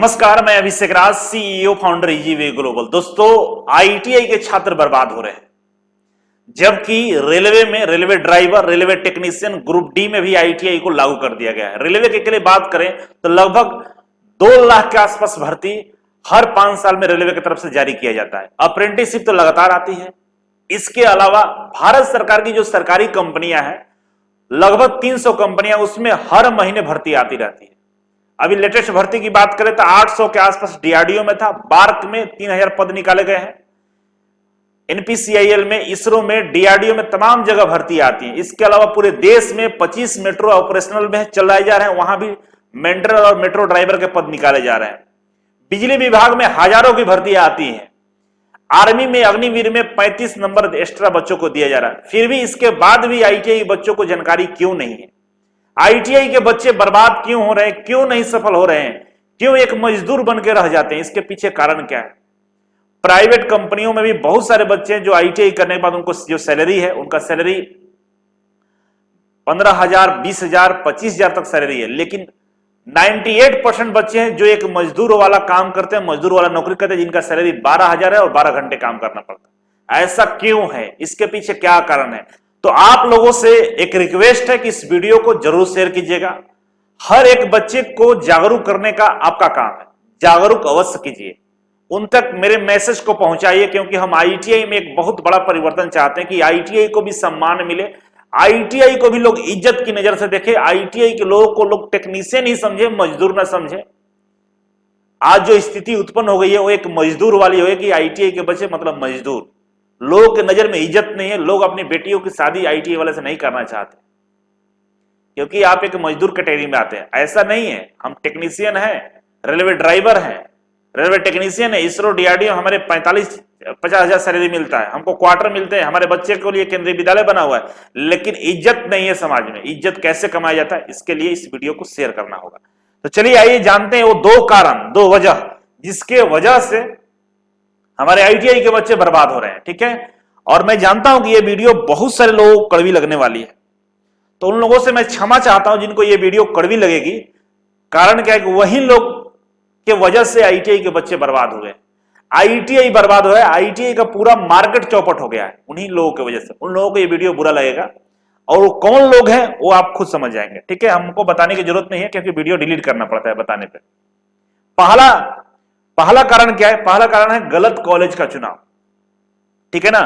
नमस्कार, मैं अभिषेक राज, CEO founder इजीवे global. दोस्तों, आईटीआई के छात्र बर्बाद हो रहे हैं, जबकि रेलवे में railway driver, railway technician group D में भी आईटीआई को लागू कर दिया गया है। रेलवे के लिए बात करें तो लगभग 2 लाख के आसपास भर्ती हर 5 साल में रेलवे की तरफ से जारी किया जाता है। अप्रेंटिसशिप तो लगातार आती है। इसके अलावा भारत सरकार की जो सरकारी कंपनियां हैं, लगभग 300 कंपनियां, उसमें हर महीने भर्ती आती रहती है। अभी लेटेस्ट भर्ती की बात करें तो 800 के आसपास डीआरडीओ में था, बार्क में 3000 पद निकाले गए हैं, एनपीसीआईएल में, इसरो में, डीआरडीओ में, तमाम जगह भर्ती आती है। इसके अलावा पूरे देश में 25 मेट्रो ऑपरेशनल में चलाए जा रहे हैं, वहां भी मेंटर और मेट्रो ड्राइवर के पद निकाले जा रहे हैं। बिजली विभाग में हजारों की भर्तियां आती हैं। आर्मी में, अग्निवीर में 35 नंबर एक्स्ट्रा बच्चों को दिया जा रहा है। फिर भी इसके बाद भी आईटीआई बच्चों को जानकारी क्यों नहीं है? आईटीआई के बच्चे बर्बाद क्यों हो रहे हैं? क्यों नहीं सफल हो रहे हैं? क्यों एक मजदूर बन के रह जाते हैं? इसके पीछे कारण क्या है? प्राइवेट कंपनियों में भी बहुत सारे बच्चे हैं जो आईटीआई करने के बाद उनको जो सैलरी है, उनका सैलरी 15,000, 20,000, 25,000 तक सैलरी है, लेकिन 98% बच्चे हैं जो एक मजदूर वाला काम करते हैं, मजदूर वाला नौकरी करते हैं, जिनका सैलरी 12,000 है और 12 घंटे काम करना पड़ता है। ऐसा क्यों है? इसके पीछे क्या कारण है? तो आप लोगों से एक रिक्वेस्ट है कि इस वीडियो को जरूर शेयर कीजिएगा। हर एक बच्चे को जागरूक करने का आपका काम है, जागरूक अवश्य कीजिए, उन तक मेरे मैसेज को पहुंचाइए, क्योंकि हम आईटीआई में एक बहुत बड़ा परिवर्तन चाहते हैं कि आईटीआई को भी सम्मान मिले, आईटीआई को भी लोग इज्जत की नजर से देखें, आईटीआई के लोगों को लोग टेक्नीशियन ही समझे, मजदूर ना समझे। आज जो स्थिति उत्पन्न हो गई है वो एक मजदूर वाली हो गई कि आईटीआई के बच्चे मतलब मजदूर, लोगों के नजर में इज्जत नहीं है। लोग अपनी बेटियों की शादी आईटीआई वाले से नहीं करना चाहते, क्योंकि आप एक मजदूर कैटेगरी में आते हैं। ऐसा नहीं है, हम टेक्नीशियन हैं, रेलवे ड्राइवर हैं, रेलवे टेक्नीशियन है, इसरो, डीआरडीओ, हमारे 45-50,000 सैलरी मिलता है, हमको क्वार्टर मिलते हैं, हमारे बच्चे के लिए केंद्रीय विद्यालय बना हुआ है, लेकिन इज्जत नहीं है समाज में। इज्जत कैसे कमाया जाता है, इसके लिए इस वीडियो को शेयर करना होगा। तो चलिए आइए जानते हैं वो 2 कारण, 2 वजह जिसके वजह से हमारे आईटीआई के बच्चे बर्बाद हो रहे हैं। ठीक है, और मैं जानता हूं कि ये वीडियो बहुत सारे लोगों को कड़वी लगने वाली है, तो उन लोगों से मैं क्षमा चाहता हूं जिनको ये वीडियो कड़वी लगेगी। कारण क्या है कि वही लोग के वजह से आईटीआई के बच्चे बर्बाद हो गए, आईटीआई बर्बाद हो गया, आईटीआई का पूरा मार्केट चौपट हो गया है उन्हीं लोगों की वजह से। उन लोगों को ये वीडियो बुरा लगेगा, और वो कौन लोग हैं वो आप खुद समझ जाएंगे। ठीक है, हमको बताने की जरूरत नहीं है, क्योंकि वीडियो डिलीट करना पड़ता है बताने पर। पहला कारण क्या है? पहला कारण है गलत कॉलेज का चुनाव। ठीक है ना,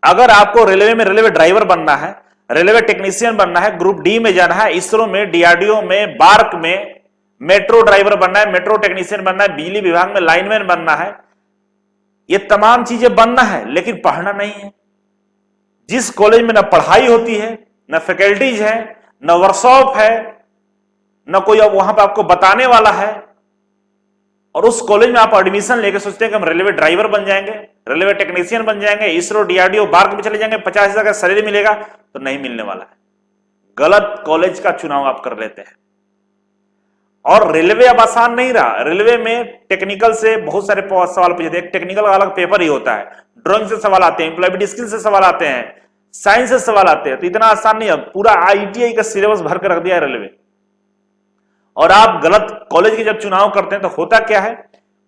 अगर आपको रेलवे में रेलवे ड्राइवर बनना है, रेलवे टेक्नीशियन बनना है, ग्रुप डी में जाना है, इसरो में, डीआरडीओ में, बार्क में मेट्रो ड्राइवर बनना है, मेट्रो टेक्नीशियन बनना है, बिजली विभाग में लाइनमैन बनना है, ये तमाम चीजें बनना है, लेकिन पढ़ना नहीं है। जिस कॉलेज में ना पढ़ाई होती है, ना फैकल्टीज है, ना वर्कशॉप है, ना कोई अब वहां पर आपको बताने वाला है, और उस कॉलेज में आप एडमिशन लेके सोचते हैं कि हम रेलवे ड्राइवर बन जाएंगे, रेलवे टेक्नीशियन बन जाएंगे, इसरो, डीआरडीओ, बार्क में चले जाएंगे, 50,000 का सैलरी मिलेगा, तो नहीं मिलने वाला है। गलत कॉलेज का चुनाव आप कर लेते हैं। और रेलवे अब आसान नहीं रहा। रेलवे में टेक्निकल से बहुत सारे सवाल पूछते हैं, टेक्निकल अलग पेपर ही होता है, ड्राइंग से सवाल आते हैं, एम्प्लॉयबिलिटी स्किल से सवाल आते हैं, साइंस से सवाल आते हैं, तो इतना आसान नहीं है। पूरा आईटीआई का सिलेबस भर कर रख दिया है रेलवे, और आप गलत कॉलेज की जब चुनाव करते हैं तो होता क्या है?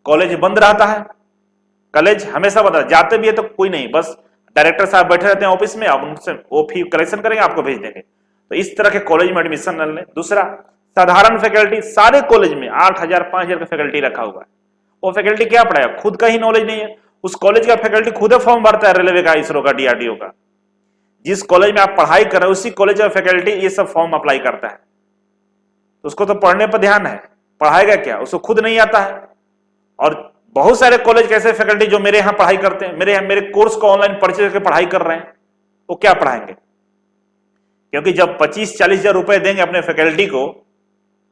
कॉलेज बंद रहता है। कॉलेज हमेशा बंद, जाते भी है तो कोई नहीं, बस डायरेक्टर साहब बैठे रहते हैं ऑफिस में, आप उनसे वो फी कलेक्शन करेंगे, आपको भेज देंगे। तो इस तरह के कॉलेज में एडमिशन न लें। दूसरा, साधारण फैकल्टी, सारे कॉलेज में 8,000 5,000 का फैकल्टी रखा हुआ है। वो फैकल्टी क्या पढ़ाएगा? खुद का ही नॉलेज नहीं है। उस कॉलेज का फैकल्टी खुद फॉर्म भरता है, रेलवे का, इसरो का, डीआरडीओ का। जिस कॉलेज में आप पढ़ाई कर रहे हो उसी कॉलेज का फैकल्टी ये सब फॉर्म अप्लाई करता है, तो उसको तो पढ़ने पर ध्यान है, पढ़ाएगा क्या? उसको खुद नहीं आता है। और बहुत सारे कॉलेज कैसे फैकल्टी जो मेरे यहां पढ़ाई करते हैं, मेरे कोर्स को ऑनलाइन परचेज करके पढ़ाई कर रहे हैं, वो क्या पढ़ाएंगे? क्योंकि जब 25-40 हजार रुपए देंगे अपने फैकल्टी को,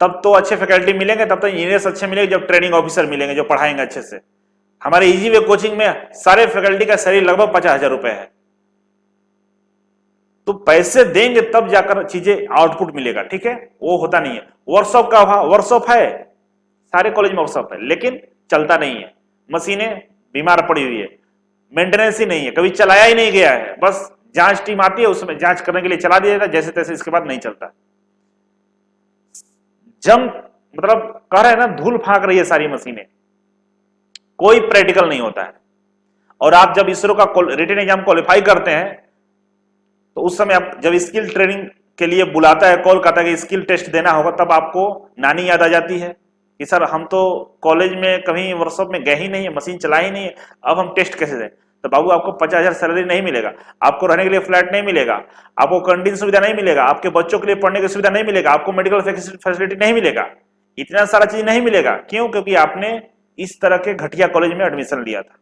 तब तो अच्छे फैकल्टी मिलेंगे, तब तो इंजीनियर्स अच्छे मिलेंगे, जब ट्रेनिंग ऑफिसर मिलेंगे जो पढ़ाएंगे अच्छे से। हमारे इजीवे कोचिंग में सारे फैकल्टी का सैलरी लगभग 50,000 रुपए है। तो पैसे देंगे तब जाकर चीजें आउटपुट मिलेगा। ठीक है, वो होता नहीं है। वर्कशॉप का अभाव, वर्कशॉप है, सारे कॉलेज में वर्कशॉप है, लेकिन चलता नहीं है। मशीनें बीमार पड़ी हुई है, मेंटेनेंस ही नहीं है, कभी चलाया ही नहीं गया है, बस जांच टीम आती है, उसमें जांच करने के लिए चला दिया जाता है, जैसे तैसे, इसके बाद नहीं चलता। जंग मतलब कह रहे हैं ना, धूल फाक रही है सारी मशीनें, कोई प्रैक्टिकल नहीं होता है। और आप जब इसरो का रिटन एग्जाम क्वालिफाई करते हैं तो उस समय आप जब स्किल ट्रेनिंग के लिए बुलाता है, कॉल करता है कि स्किल टेस्ट देना होगा, तब आपको नानी याद आ जाती है कि सर हम तो कॉलेज में कभी वर्कशॉप में गए ही नहीं है, मशीन चलाई ही नहीं है, अब हम टेस्ट कैसे दें। तो बाबू आपको 50,000 सैलरी नहीं मिलेगा, आपको रहने के लिए फ्लैट नहीं मिलेगा, आपको कैंटीन सुविधा नहीं मिलेगा, आपके बच्चों के लिए पढ़ने की सुविधा नहीं मिलेगा, आपको मेडिकल फैसिलिटी नहीं मिलेगा, इतना सारा चीज नहीं मिलेगा। क्यों? क्योंकि आपने इस तरह के घटिया कॉलेज में एडमिशन लिया था।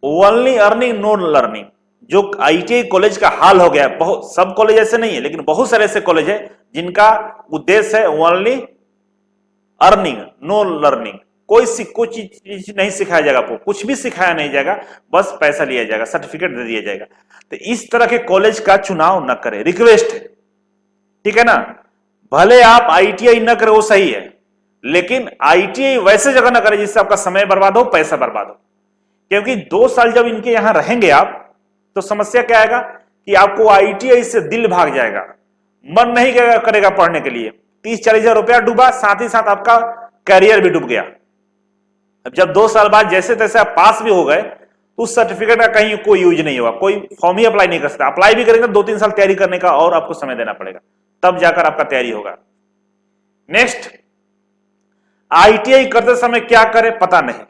ओनली अर्निंग नो लर्निंग, जो आईटीआई कॉलेज का हाल हो गया है, बहुत सब कॉलेज ऐसे नहीं है लेकिन बहुत सारे ऐसे कॉलेज है जिनका उद्देश्य है ओनली अर्निंग नो लर्निंग। कोई चीज नहीं सिखाया जाएगा, आपको कुछ भी सिखाया नहीं जाएगा, बस पैसा लिया जाएगा, सर्टिफिकेट दे दिया जाएगा। तो इस तरह के कॉलेज का चुनाव न करें, रिक्वेस्ट है, ठीक है ना। भले आप आईटीआई न करें वो सही है, लेकिन आईटीआई वैसे जगह न करें जिससे आपका समय बर्बाद हो, पैसा बर्बाद हो। क्योंकि 2 साल जब इनके यहां रहेंगे आप, तो समस्या क्या आएगा कि आपको आईटीआई से दिल भाग जाएगा, मन नहीं करेगा पढ़ने के लिए, 30-40 हजार रुपया डूबा, साथ ही साथ आपका कैरियर भी डूब गया। अब जब 2 साल बाद जैसे तैसे आप पास भी हो गए, तो उस सर्टिफिकेट का कहीं कोई यूज नहीं होगा, कोई फॉर्म ही अप्लाई नहीं कर सकता। अप्लाई भी करेंगे 2-3 साल तैयारी करने का और आपको समय देना पड़ेगा, तब जाकर आपका तैयारी होगा। नेक्स्ट, आईटीआई करते समय क्या करें पता नहीं।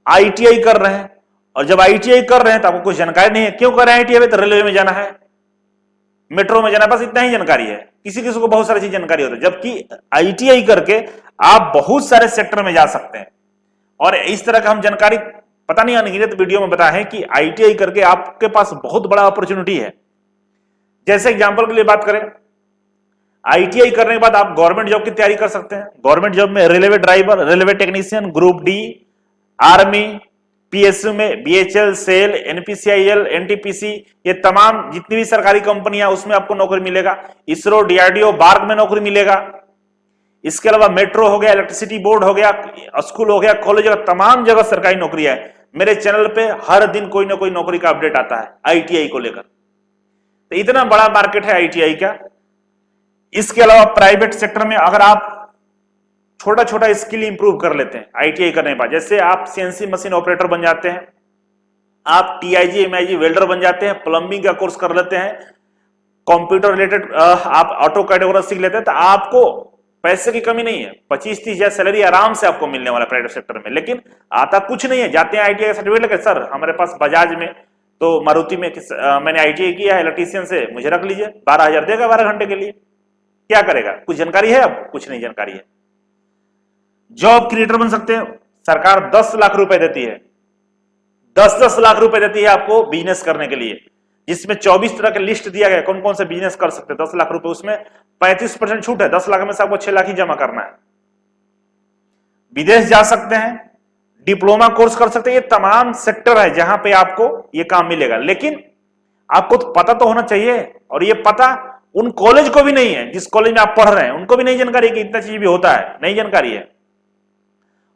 आईटीआई कर रहे हैं, और जब आईटीआई कर रहे हैं तो आपको कुछ जानकारी नहीं है। क्यों कर रहे हैं आईटीआई? तो रेलवे में जाना है, मेट्रो में जाना है, बस इतना ही जानकारी है। किसी किसी को बहुत सारी चीज जानकारी होती है, जबकि आईटीआई करके आप बहुत सारे सेक्टर में जा सकते हैं। और इस तरह का हम जानकारी पता नहीं अनगिनत वीडियो में बताया है कि आईटीआई करके आपके पास बहुत बड़ा अपॉर्चुनिटी है। जैसे एग्जांपल के लिए बात करें, आईटीआई करने के बाद आप गवर्नमेंट जॉब की तैयारी कर सकते हैं। गवर्नमेंट जॉब में railway driver, railway technician, group D, army, PSU में बीएचएल, सेल, एनपीसीआईएल, एनटीपीसी, ये तमाम जितनी भी सरकारी कंपनियां उसमें आपको नौकरी मिलेगा। इसरो, डीआरडीओ, बार्क में नौकरी मिलेगा। इसके अलावा मेट्रो हो गया, इलेक्ट्रिसिटी बोर्ड हो गया, स्कूल हो गया, कॉलेज हो गया, तमाम जगह सरकारी नौकरी है। मेरे चैनल पे हर दिन कोई ना कोई नौकरी का अपडेट आता है आईटीआई को लेकर। तो इतना बड़ा मार्केट है आईटीआई का। इसके अलावा प्राइवेट सेक्टर में अगर आप छोटा छोटा स्किल इंप्रूव कर लेते हैं आईटीआई करने के बाद, जैसे आप सीएनसी मशीन ऑपरेटर बन जाते हैं, आप टीआईजी एमआईजी वेल्डर बन जाते हैं, प्लम्बिंग का कोर्स कर लेते हैं, कंप्यूटर रिलेटेड आप ऑटो कैटेगरी सीख लेते हैं, तो आपको पैसे की कमी नहीं है। 25-30 हजार सैलरी आराम से आपको मिलने वाला प्राइवेट सेक्टर में। लेकिन आता कुछ नहीं है, जाते हैं आईटीआई सर्टिफिकेट लेकर, सर हमारे पास बजाज में तो मारुति में मैंने आईटीआई किया है इलेक्ट्रीशियन से, मुझे रख लीजिए, 12,000 देगा 12 घंटे के लिए। क्या करेगा? कुछ जानकारी है? अब कुछ नहीं जानकारी है। जॉब क्रिएटर बन सकते हैं, सरकार 10 लाख रुपए देती है, 10-10 लाख रुपए देती है आपको बिजनेस करने के लिए, जिसमें 24 तरह के लिस्ट दिया गया कौन कौन से बिजनेस कर सकते हैं। 10 लाख रुपए, उसमें 35% छूट है, 10 लाख में से आपको 6 लाख ही जमा करना है। विदेश जा सकते हैं, डिप्लोमा कोर्स कर सकते हैं, ये तमाम सेक्टर है जहां पे आपको ये काम मिलेगा। लेकिन आपको तो पता तो होना चाहिए, और ये पता उन कॉलेज को भी नहीं है जिस कॉलेज में आप पढ़ रहे हैं, उनको भी नहीं जानकारी कि इतना चीज भी होता है, नहीं जानकारी है।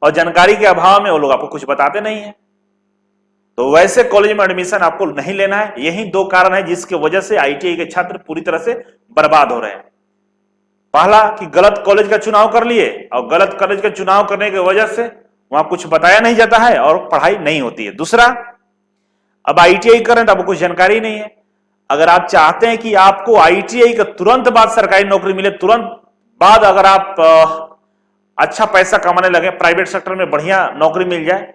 और जानकारी के अभाव में वो लोग आपको कुछ बताते नहीं है। तो वैसे कॉलेज में एडमिशन आपको नहीं लेना है। यही 2 कारण है जिसकी वजह से आईटीआई के छात्र पूरी तरह से बर्बाद हो रहे हैं। पहला कि गलत कॉलेज का चुनाव कर लिए, और गलत कॉलेज का चुनाव करने की वजह से वहां कुछ बताया नहीं जाता है और पढ़ाई नहीं होती है। दूसरा, अब आईटीआई कर रहे हैं तो आपको कुछ जानकारी नहीं है। अगर आप चाहते हैं कि आपको आईटीआई के तुरंत बाद सरकारी नौकरी मिले, तुरंत बाद अगर आप अच्छा पैसा कमाने लगे, प्राइवेट सेक्टर में बढ़िया नौकरी मिल जाए,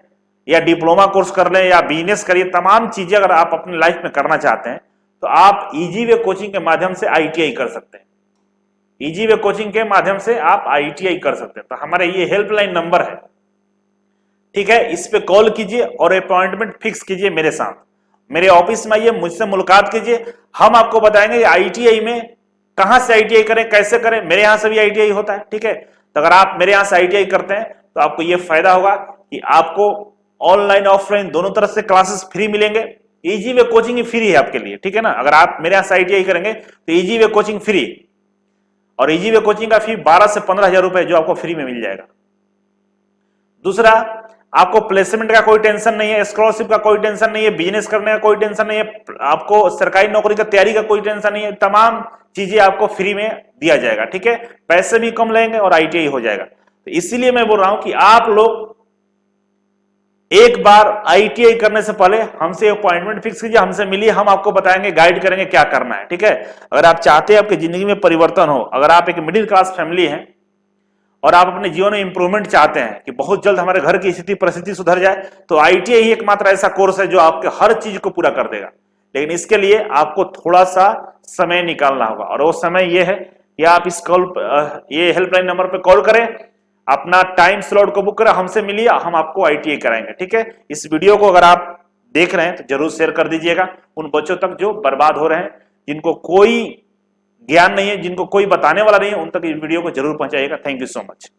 या डिप्लोमा कोर्स कर लें या बिजनेस करिए, तमाम चीजें अगर आप अपनी लाइफ में करना चाहते हैं तो आप इजी वे कोचिंग के माध्यम से आईटीआई कर सकते हैं। इजी वे कोचिंग के माध्यम से आप आईटीआई कर सकते हैं। तो हमारे ये हेल्पलाइन नंबर है, ठीक है, इस पे कॉल कीजिए और अपॉइंटमेंट फिक्स कीजिए मेरे साथ, मेरे ऑफिस में आइए, मुझसे मुलाकात कीजिए। हम आपको बताएंगे आईटीआई में कहां से आईटीआई करें, कैसे करें। मेरे यहां से भी आईटीआई होता है, ठीक है। तो अगर आप मेरे यहां से आईटीआई करते हैं तो आपको यह फायदा होगा कि आपको ऑनलाइन ऑफलाइन दोनों तरफ से क्लासेस फ्री मिलेंगे। इजी वे कोचिंग फ्री है आपके लिए, ठीक है ना। अगर आप मेरे यहां से आईटीआई करेंगे तो इजी वे कोचिंग फ्री, और इजी वे कोचिंग का फी 12 से 15 हजार रुपए जो आपको फ्री में मिल जाएगा। दूसरा, आपको प्लेसमेंट का कोई टेंशन नहीं है, स्कॉलरशिप का कोई टेंशन नहीं है, बिजनेस करने का कोई टेंशन नहीं है, आपको सरकारी नौकरी का तैयारी का कोई टेंशन नहीं है। तमाम चीजें आपको फ्री में दिया जाएगा, ठीक है, पैसे भी कम लेंगे और आईटीआई हो जाएगा। तो इसीलिए मैं बोल रहा हूं कि आप लोग एक बार आईटीआई करने से पहले हमसे अपॉइंटमेंट फिक्स कीजिए, हमसे मिलिए, हम आपको बताएंगे, गाइड करेंगे क्या करना है, ठीक है। अगर आप चाहते हैं आपकी जिंदगी में परिवर्तन हो, अगर आप एक मिडिल क्लास फैमिली हैं और आप अपने जीवन में इंप्रूवमेंट चाहते हैं कि बहुत जल्द हमारे घर की स्थिति परिस्थिति सुधर जाए, तो आईटीआई ही एकमात्र ऐसा कोर्स है जो आपके हर चीज को पूरा कर देगा। लेकिन इसके लिए आपको थोड़ा सा समय निकालना होगा, और वो समय ये है कि आप इस कॉल ये हेल्पलाइन नंबर पर कॉल करें, अपना टाइम स्लॉट को बुक करें, हमसे मिलिए, हम आपको आईटीआई कराएंगे, ठीक है। इस वीडियो को अगर आप देख रहे हैं तो जरूर शेयर कर दीजिएगा उन बच्चों तक जो बर्बाद हो रहे हैं, जिनको कोई ज्ञान नहीं है, जिनको कोई बताने वाला नहीं है, उन तक इस वीडियो को जरूर पहुंचाइएगा। Thank you so much.